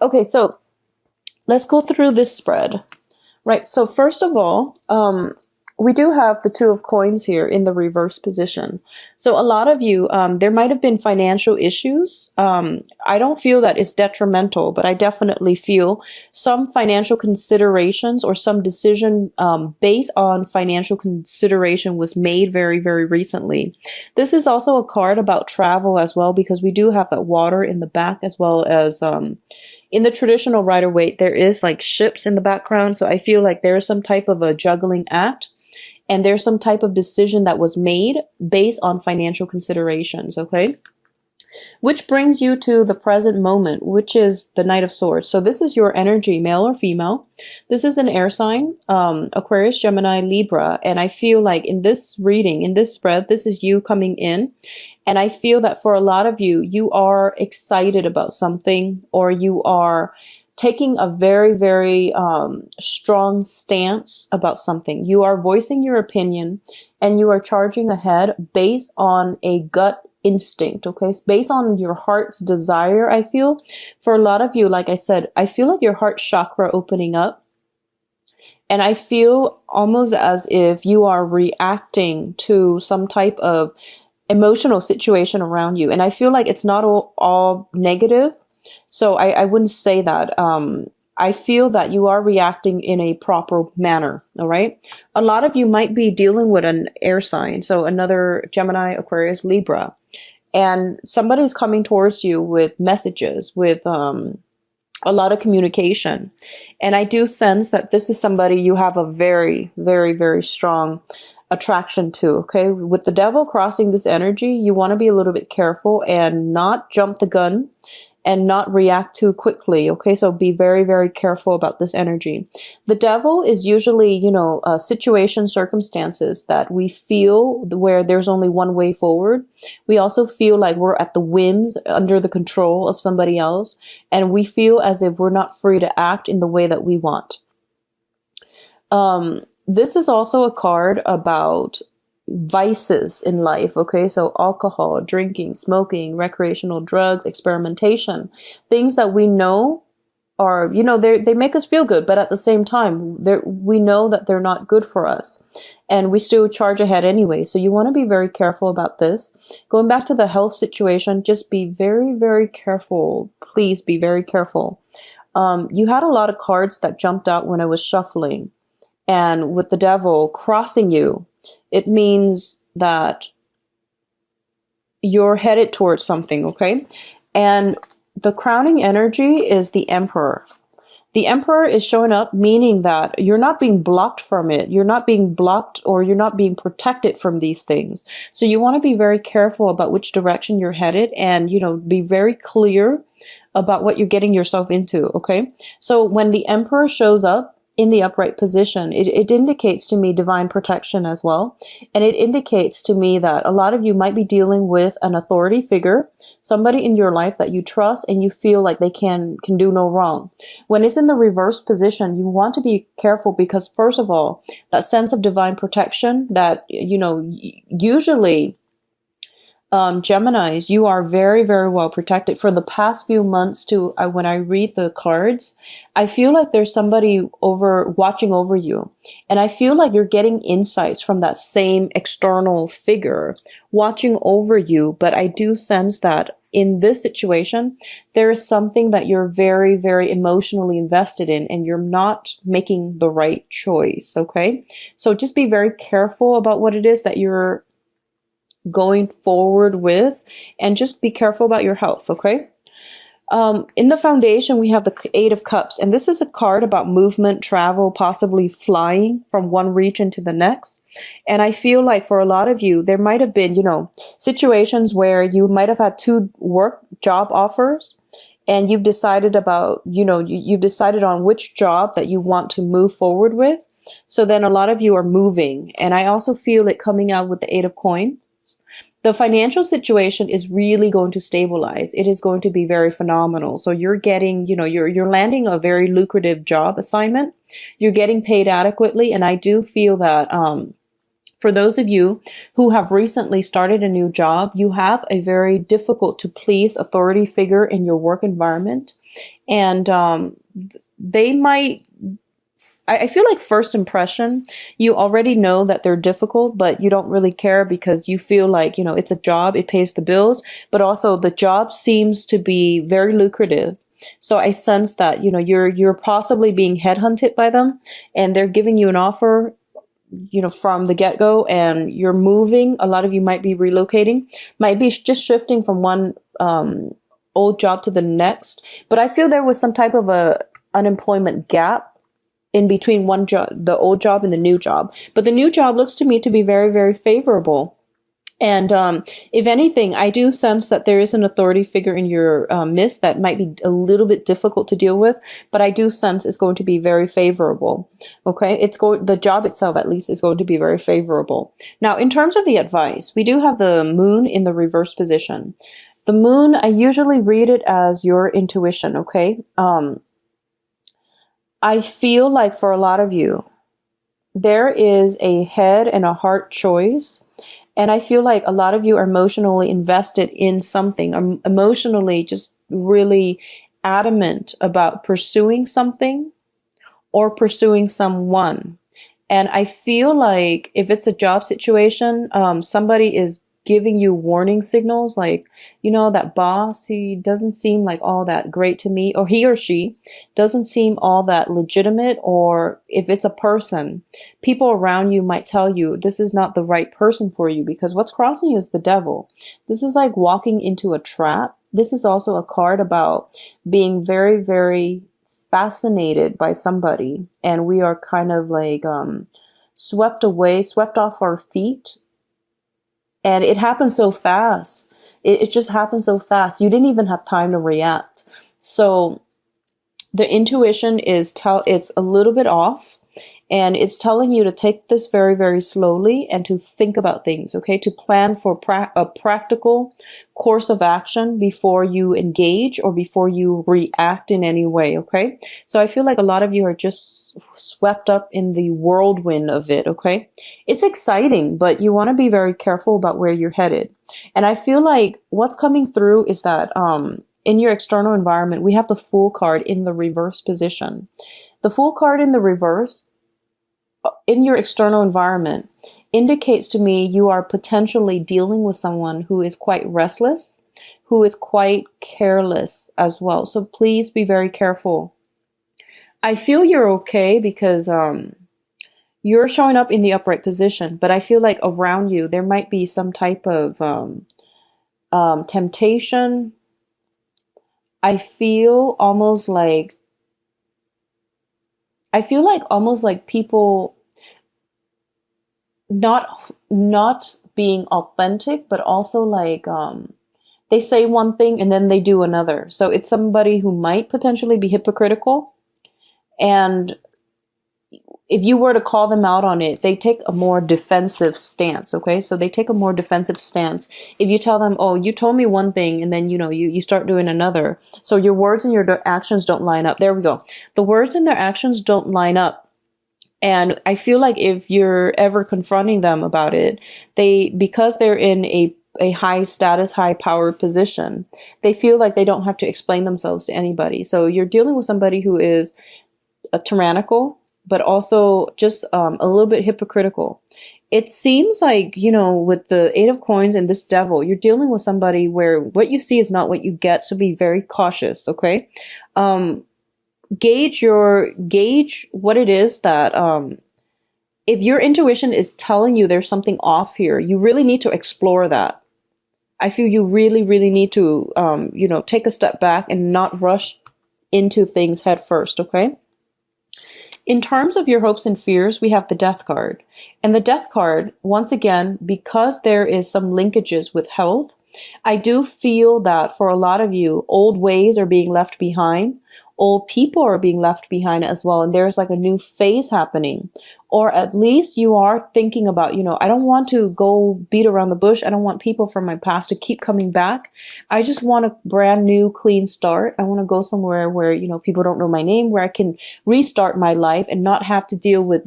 Okay, so let's go through this spread. Right, so first of all, we do have the Two of Coins here in the reverse position. So a lot of you, there might have been financial issues. I don't feel that it's detrimental, but I definitely feel some financial considerations or some decision based on financial consideration was made very, very recently. This is also a card about travel as well, because we do have that water in the back, as well as in the traditional Rider-Waite, there is like ships in the background. So I feel like there is some type of a juggling act, and there's some type of decision that was made based on financial considerations, okay? Which brings you to the present moment, which is the Knight of Swords. So this is your energy, male or female. This is an air sign, Aquarius, Gemini, Libra. And I feel like in this reading, in this spread, this is you coming in. And I feel that for a lot of you, you are excited about something, or you are taking a very, very strong stance about something. You are voicing your opinion, and you are charging ahead based on a gut instinct, okay? It's based on your heart's desire, I feel. For a lot of you, like I said, I feel like your heart chakra opening up. And I feel almost as if you are reacting to some type of emotional situation around you. And I feel like it's not all negative. So I wouldn't say that. I feel that you are reacting in a proper manner, all right? A lot of you might be dealing with an air sign, so another Gemini, Aquarius, Libra. And somebody's coming towards you with messages, with a lot of communication. And I do sense that this is somebody you have a very, very, very strong attraction to, okay? With the Devil crossing this energy, you want to be a little bit careful and not jump the gun and not react too quickly, okay? So be very, very careful about this energy. The Devil is usually, you know, situation, circumstances that we feel where there's only one way forward. We also feel like we're at the whims, under the control of somebody else, and we feel as if we're not free to act in the way that we want. This is also a card about vices in life, okay? So alcohol, drinking, smoking, recreational drugs, experimentation, things that we know are, you know, they make us feel good, but at the same time, we know that they're not good for us, and we still charge ahead anyway. So you want to be very careful about this. Going back to the health situation, just be very, very careful. Please be very careful. You had a lot of cards that jumped out when I was shuffling, and with the Devil crossing you, it means that you're headed towards something, okay? And the crowning energy is the Emperor. The Emperor is showing up, meaning that you're not being blocked from it. You're not being blocked, or you're not being protected from these things. So you want to be very careful about which direction you're headed, and, you know, be very clear about what you're getting yourself into, okay? So when the Emperor shows up in the upright position, it indicates to me divine protection as well. And it indicates to me that a lot of you might be dealing with an authority figure, somebody in your life that you trust and you feel like they can do no wrong. When it's in the reverse position, you want to be careful, because first of all, that sense of divine protection that, you know, usually Geminis, you are very, very well protected. For the past few months too, when I read the cards, I feel like there's somebody watching over you. And I feel like you're getting insights from that same external figure watching over you. But I do sense that in this situation, there is something that you're very, very emotionally invested in, and you're not making the right choice, okay? So just be very careful about what it is that you're going forward with, and just be careful about your health, okay? In the foundation, we have the Eight of Cups, and this is a card about movement, travel, possibly flying from one region to the next. And I feel like for a lot of you, there might have been, you know, situations where you might have had two job offers, and you've decided about, you know, you've decided on which job that you want to move forward with. So then a lot of you are moving, and I also feel it coming out with the Eight of Coins. The financial situation is really going to stabilize. It is going to be very phenomenal. So you're getting, you know, you're landing a very lucrative job assignment. You're getting paid adequately. And I do feel that For those of you who have recently started a new job, you have a very difficult to please authority figure in your work environment. And they might, I feel like first impression, you already know that they're difficult, but you don't really care because you feel like, it's a job, it pays the bills, but also the job seems to be very lucrative. So I sense that, you're possibly being headhunted by them and they're giving you an offer, from the get-go, and you're moving. A lot of you might be relocating, might be just shifting from one old job to the next. But I feel there was some type of a unemployment gap in between one job, the old job and the new job. But the new job looks to me to be very, very favorable. And if anything, I do sense that there is an authority figure in your midst that might be a little bit difficult to deal with, but I do sense it's going to be very favorable. Okay, the job itself at least is going to be very favorable. Now, in terms of the advice, we do have the moon in the reverse position. The moon, I usually read it as your intuition. Okay, I feel like for a lot of you, there is a head and a heart choice. And I feel like a lot of you are emotionally invested in something, emotionally just really adamant about pursuing something or pursuing someone. And I feel like if it's a job situation, somebody is giving you warning signals like, that boss, he doesn't seem like all that great to me, or he or she doesn't seem all that legitimate. Or if it's a person, people around you might tell you this is not the right person for you because what's crossing you is the devil. This is like walking into a trap. This is also a card about being very, very fascinated by somebody, and we are kind of like swept off our feet. And it happened so fast. It just happened so fast. You didn't even have time to react. So the intuition it's a little bit off, and it's telling you to take this very, very slowly and to think about things, okay? To plan for a practical course of action before you engage or before you react in any way, okay? So I feel like a lot of you are just swept up in the whirlwind of it, okay? It's exciting, but you want to be very careful about where you're headed. And I feel like what's coming through is that in your external environment, we have the Fool card in the reverse position. The Fool card in the reverse in your external environment indicates to me you are potentially dealing with someone who is quite restless, who is quite careless as well. So please be very careful. I feel you're okay because you're showing up in the upright position, but I feel like around you there might be some type of temptation. I feel almost like people not being authentic, but also like they say one thing and then they do another. So it's somebody who might potentially be hypocritical, and if you were to call them out on it, they take a more defensive stance, okay? So they take a more defensive stance. If you tell them, oh, you told me one thing, and then, you start doing another. So your words and your actions don't line up. There we go. The words and their actions don't line up. And I feel like if you're ever confronting them about it, because they're in a high status, high power position, they feel like they don't have to explain themselves to anybody. So you're dealing with somebody who is tyrannical, but also just a little bit hypocritical. It seems like, with the Eight of Coins and this devil, you're dealing with somebody where what you see is not what you get. So be very cautious, okay? Gauge what it is that, if your intuition is telling you there's something off here, you really need to explore that. I feel you really, really need to, take a step back and not rush into things head first, okay? In terms of your hopes and fears, we have the Death card. And the Death card, once again, because there is some linkages with health, I do feel that for a lot of you, old ways are being left behind. Old people are being left behind as well. And there's like a new phase happening. Or at least you are thinking about, I don't want to go beat around the bush. I don't want people from my past to keep coming back. I just want a brand new, clean start. I want to go somewhere where, people don't know my name, where I can restart my life and not have to deal with,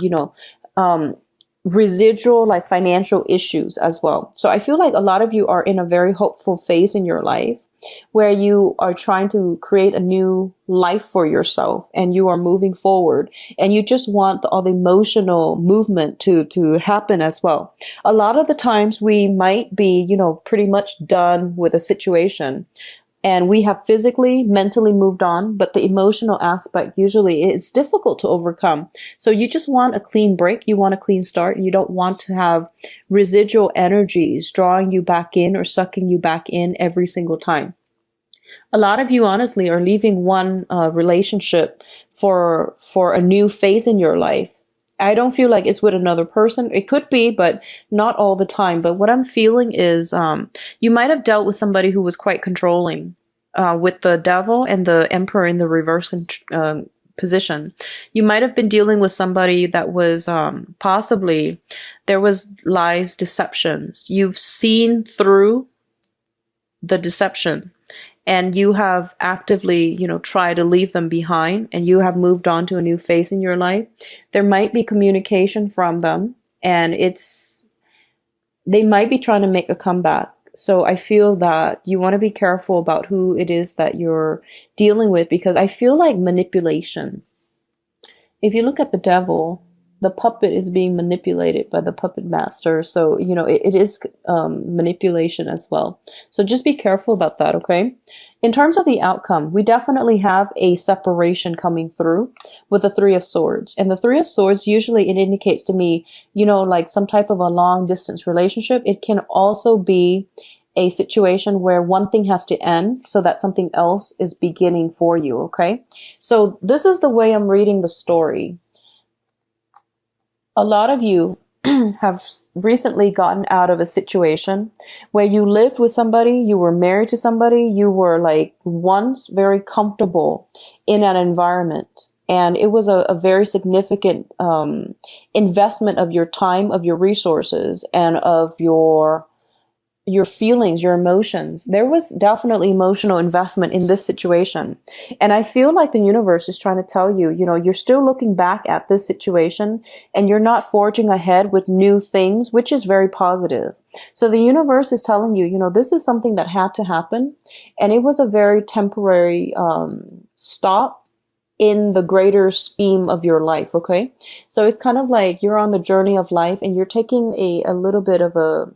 residual like financial issues as well. So I feel like a lot of you are in a very hopeful phase in your life where you are trying to create a new life for yourself and you are moving forward and you just want all the emotional movement to happen as well. A lot of the times we might be, pretty much done with a situation and we have physically, mentally moved on, but the emotional aspect usually is difficult to overcome. So you just want a clean break. You want a clean start. You don't want to have residual energies drawing you back in or sucking you back in every single time. A lot of you honestly are leaving one relationship for a new phase in your life. I don't feel like it's with another person. It could be, but not all the time. But what I'm feeling is you might have dealt with somebody who was quite controlling with the devil and the emperor in the reverse position. You might have been dealing with somebody that was possibly, there was lies, deceptions. You've seen through the deception. And you have actively, tried to leave them behind and you have moved on to a new phase in your life. There might be communication from them and they might be trying to make a comeback. So I feel that you want to be careful about who it is that you're dealing with because I feel like manipulation. If you look at the devil, the puppet is being manipulated by the puppet master. So, it is manipulation as well. So just be careful about that, okay? In terms of the outcome, we definitely have a separation coming through with the Three of Swords. And the Three of Swords, usually it indicates to me, like some type of a long distance relationship. It can also be a situation where one thing has to end so that something else is beginning for you, okay? So this is the way I'm reading the story. A lot of you have recently gotten out of a situation where you lived with somebody, you were married to somebody, you were like once very comfortable in an environment. And it was a very significant investment of your time, of your resources, and of your feelings, your emotions. There was definitely emotional investment in this situation. And I feel like the universe is trying to tell you, you're still looking back at this situation and you're not forging ahead with new things, which is very positive. So the universe is telling you, this is something that had to happen. And it was a very temporary stop in the greater scheme of your life, okay? So it's kind of like you're on the journey of life and you're taking a little bit of a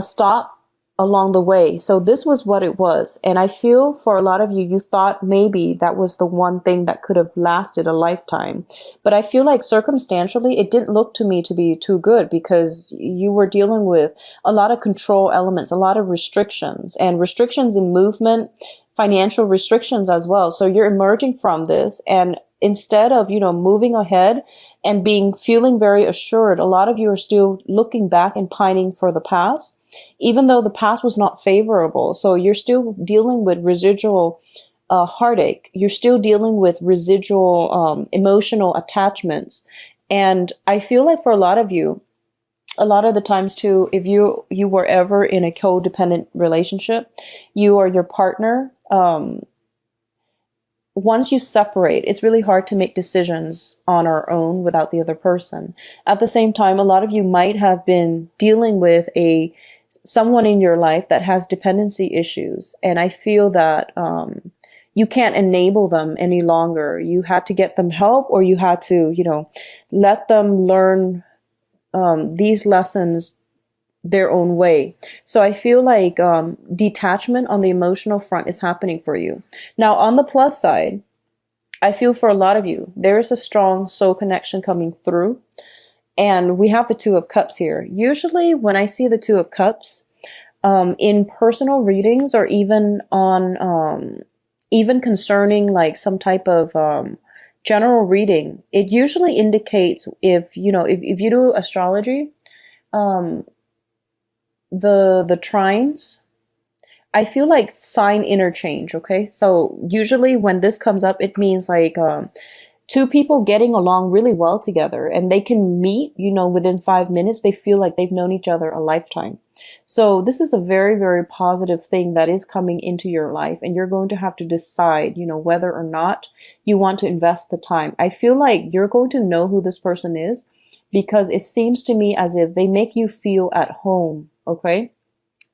stop along the way. So this was what it was. And I feel for a lot of you, you thought maybe that was the one thing that could have lasted a lifetime. But I feel like circumstantially, it didn't look to me to be too good because you were dealing with a lot of control elements, a lot of restrictions and restrictions in movement, financial restrictions as well. So you're emerging from this and instead of, moving ahead and feeling very assured, a lot of you are still looking back and pining for the past, even though the past was not favorable. So you're still dealing with residual heartache. You're still dealing with residual emotional attachments. And I feel like for a lot of you, a lot of the times too, if you were ever in a codependent relationship, you or your partner, once you separate, it's really hard to make decisions on our own without the other person. At the same time, a lot of you might have been dealing with someone in your life that has dependency issues. And I feel that you can't enable them any longer. You had to get them help or you had to, let them learn these lessons their own way. So I feel like detachment on the emotional front is happening for you. Now, on the plus side, I feel for a lot of you, there is a strong soul connection coming through. And we have the Two of Cups here. Usually when I see the Two of Cups in personal readings or even on, even concerning like some type of general reading, it usually indicates if you do astrology, the trines, I feel like sign interchange, okay? So usually when this comes up, it means like two people getting along really well together and they can meet, within 5 minutes, they feel like they've known each other a lifetime. So this is a very, very positive thing that is coming into your life and you're going to have to decide, whether or not you want to invest the time. I feel like you're going to know who this person is because it seems to me as if they make you feel at home, okay?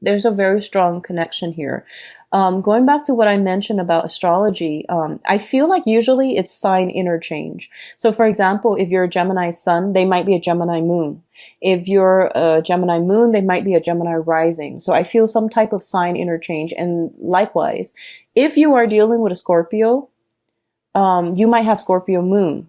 There's a very strong connection here. Going back to what I mentioned about astrology, I feel like usually it's sign interchange. So for example, if you're a Gemini sun, they might be a Gemini moon. If you're a Gemini moon, they might be a Gemini rising. So I feel some type of sign interchange. And likewise, if you are dealing with a Scorpio, you might have Scorpio moon.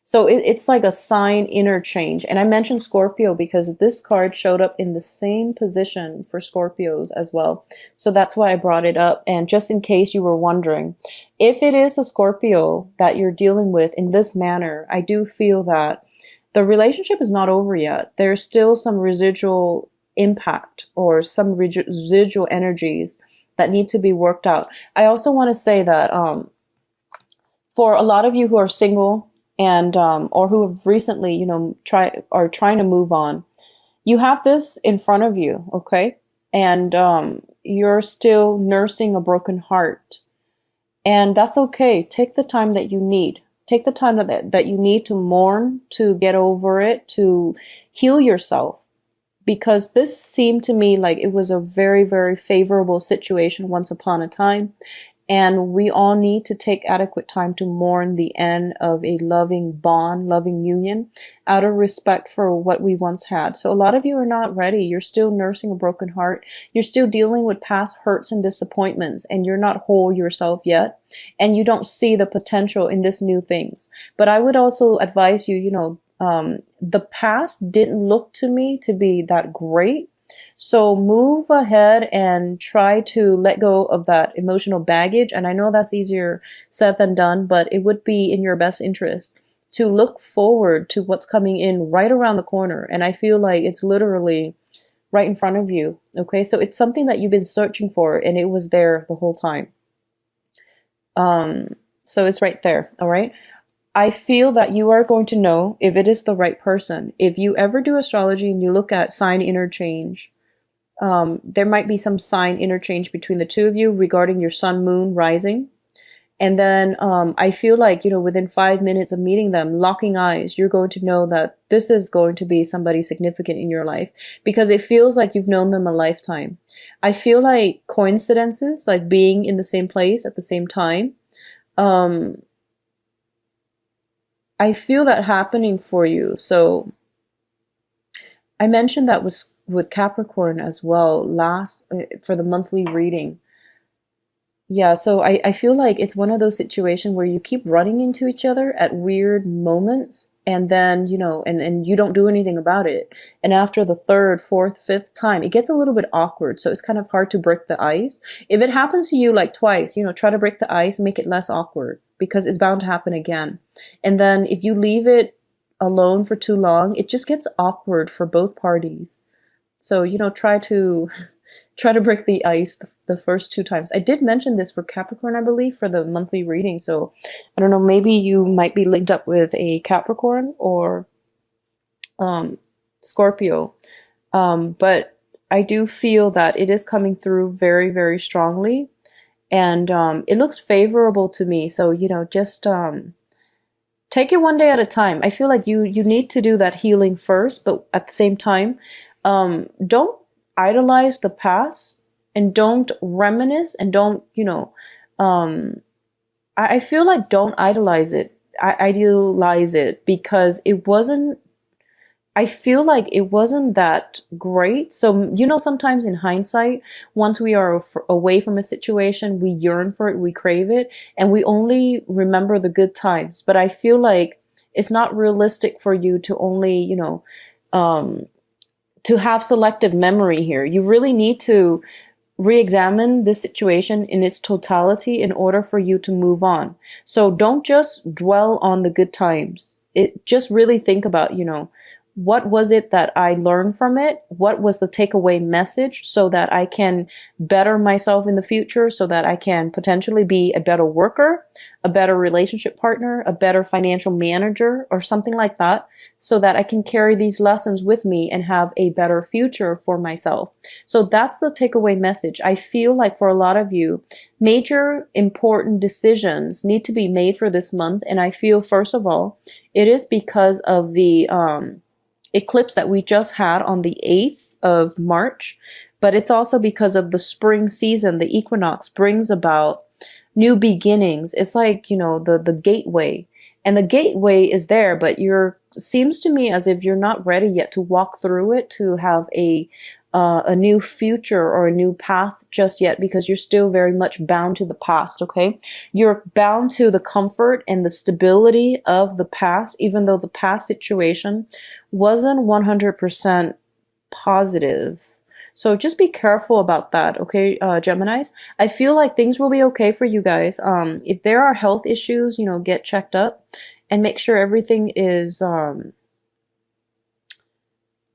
So it's like a sign interchange. And I mentioned Scorpio because this card showed up in the same position for Scorpios as well. So that's why I brought it up. And just in case you were wondering, if it is a Scorpio that you're dealing with in this manner, I do feel that the relationship is not over yet. There's still some residual impact or some residual energies that need to be worked out. I also want to say that for a lot of you who are single, and or who have recently, are trying to move on, you have this in front of you, okay? And you're still nursing a broken heart. And that's okay. Take the time that you need. Take the time that you need to mourn, to get over it, to heal yourself. Because this seemed to me like it was a very, very favorable situation once upon a time. And we all need to take adequate time to mourn the end of a loving bond, loving union, out of respect for what we once had. So a lot of you are not ready. You're still nursing a broken heart. You're still dealing with past hurts and disappointments, and you're not whole yourself yet. And you don't see the potential in this new things. But I would also advise you, the past didn't look to me to be that great. So move ahead and try to let go of that emotional baggage. And I know that's easier said than done, but it would be in your best interest to look forward to what's coming in right around the corner. And I feel like it's literally right in front of you. Okay, so it's something that you've been searching for, and it was there the whole time. So it's right there. All right. I feel that you are going to know if it is the right person. If you ever do astrology and you look at sign interchange, there might be some sign interchange between the two of you regarding your sun, moon, rising. And then I feel like, within 5 minutes of meeting them, locking eyes, you're going to know that this is going to be somebody significant in your life, because it feels like you've known them a lifetime. I feel like coincidences, like being in the same place at the same time, I feel that happening for you. So I mentioned that was with Capricorn as well for the monthly reading. Yeah, so I feel like it's one of those situations where you keep running into each other at weird moments, and then, and you don't do anything about it. And after the third, fourth, fifth time, it gets a little bit awkward. So it's kind of hard to break the ice. If it happens to you like twice, try to break the ice and make it less awkward, because it's bound to happen again. And then if you leave it alone for too long, it just gets awkward for both parties. So, try to break the ice the first 2 times. I did mention this for Capricorn, I believe, for the monthly reading. So I don't know, maybe you might be linked up with a Capricorn or Scorpio. But I do feel that it is coming through very, very strongly. And it looks favorable to me. So, just take it one day at a time. I feel like you need to do that healing first, but at the same time, don't idolize the past, and don't reminisce, and don't, I feel like don't idealize it, because I feel like it wasn't that great. So, sometimes in hindsight, once we are away from a situation, we yearn for it, we crave it, and we only remember the good times. But I feel like it's not realistic for you to only, to have selective memory here. You really need to re-examine this situation in its totality in order for you to move on. So don't just dwell on the good times. Just really think about, what was it that I learned from it? What was the takeaway message, so that I can better myself in the future, so that I can potentially be a better worker, a better relationship partner, a better financial manager, or something like that, so that I can carry these lessons with me and have a better future for myself. So that's the takeaway message. I feel like for a lot of you, major important decisions need to be made for this month. And I feel, first of all, it is because of the eclipse that we just had on the 8th of March, but it's also because of the spring season. The equinox brings about new beginnings. It's like, you know, the gateway. And the gateway is there, but seems to me as if you're not ready yet to walk through it, to have a new future or a new path just yet, because you're still very much bound to the past, okay? You're bound to the comfort and the stability of the past, even though the past situation wasn't 100% positive. So just be careful about that, okay, Geminis? I feel like things will be okay for you guys. If there are health issues, you know, get checked up and make sure everything is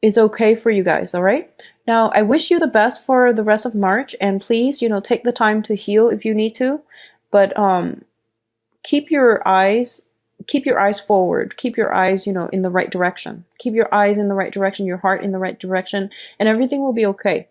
okay for you guys, all right? Now, I wish you the best for the rest of March, and please, you know, take the time to heal if you need to, but keep your eyes forward. Keep your eyes, you know, in the right direction. Keep your eyes in the right direction, your heart in the right direction, and everything will be okay.